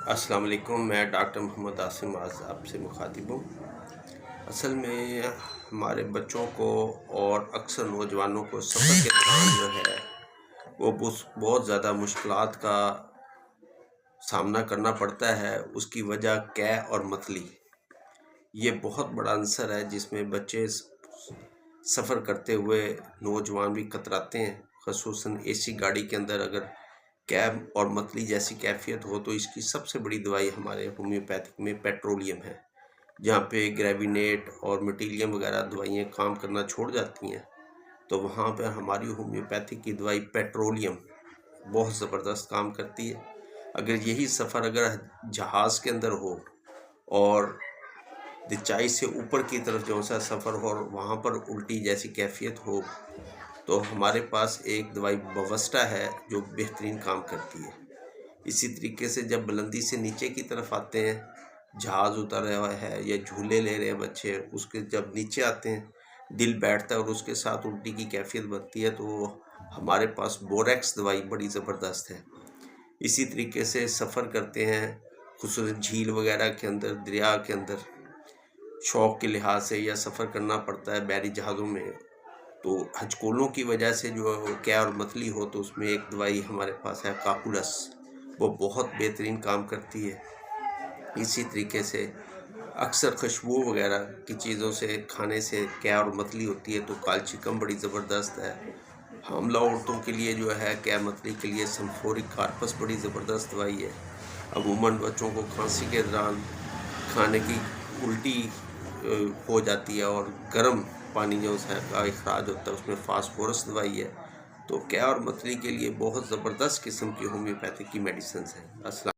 السلام علیکم، میں ڈاکٹر محمد عاصم آج آپ سے مخاطب ہوں۔ اصل میں ہمارے بچوں کو اور اکثر نوجوانوں کو سفر کے دوران جو ہے وہ بہت زیادہ مشکلات کا سامنا کرنا پڑتا ہے۔ اس کی وجہ قے اور متلی یہ بہت بڑا عنصر ہے جس میں بچے سفر کرتے ہوئے نوجوان بھی کتراتے ہیں، خصوصاً اے سی گاڑی کے اندر اگر قے اور متلی جیسی کیفیت ہو تو اس کی سب سے بڑی دوائی ہمارے ہومیوپیتھک میں پیٹرولیم ہے۔ جہاں پہ گریوینیٹ اور میٹیلیم وغیرہ دوائیاں کام کرنا چھوڑ جاتی ہیں تو وہاں پہ ہماری ہومیوپیتھک کی دوائی پیٹرولیم بہت زبردست کام کرتی ہے۔ اگر یہی سفر اگر جہاز کے اندر ہو اور دچائی سے اوپر کی طرف جو سا سفر ہو اور وہاں پر الٹی جیسی کیفیت ہو تو ہمارے پاس ایک دوائی بوسٹا ہے جو بہترین کام کرتی ہے۔ اسی طریقے سے جب بلندی سے نیچے کی طرف آتے ہیں، جہاز اتر رہا ہے یا جھولے لے رہے ہیں بچے، اس کے جب نیچے آتے ہیں دل بیٹھتا ہے اور اس کے ساتھ الٹی کی کیفیت بنتی ہے تو ہمارے پاس بوریکس دوائی بڑی زبردست ہے۔ اسی طریقے سے سفر کرتے ہیں خصوصاً جھیل وغیرہ کے اندر، دریا کے اندر، شوق کے لحاظ سے یا سفر کرنا پڑتا ہے بحری جہازوں میں، تو ہچکولوں کی وجہ سے جو قے اور متلی ہو تو اس میں ایک دوائی ہمارے پاس ہے کاکولس، وہ بہت بہترین کام کرتی ہے۔ اسی طریقے سے اکثر خوشبو وغیرہ کی چیزوں سے کھانے سے قے اور متلی ہوتی ہے تو کالچیکم بڑی زبردست ہے۔ حاملہ عورتوں کے لیے جو ہے قے متلی کے لیے سلفورک کارپس بڑی زبردست دوائی ہے۔ عموماً بچوں کو کھانسی کے دوران کھانے کی الٹی ہو جاتی ہے اور گرم پانی جو کا اخراج ہوتا ہے اس میں فاسفورس دوائی ہے، تو قے اور متلی کے لیے بہت زبردست قسم کی ہومیوپیتھک کی میڈیسنز ہیں۔ السلام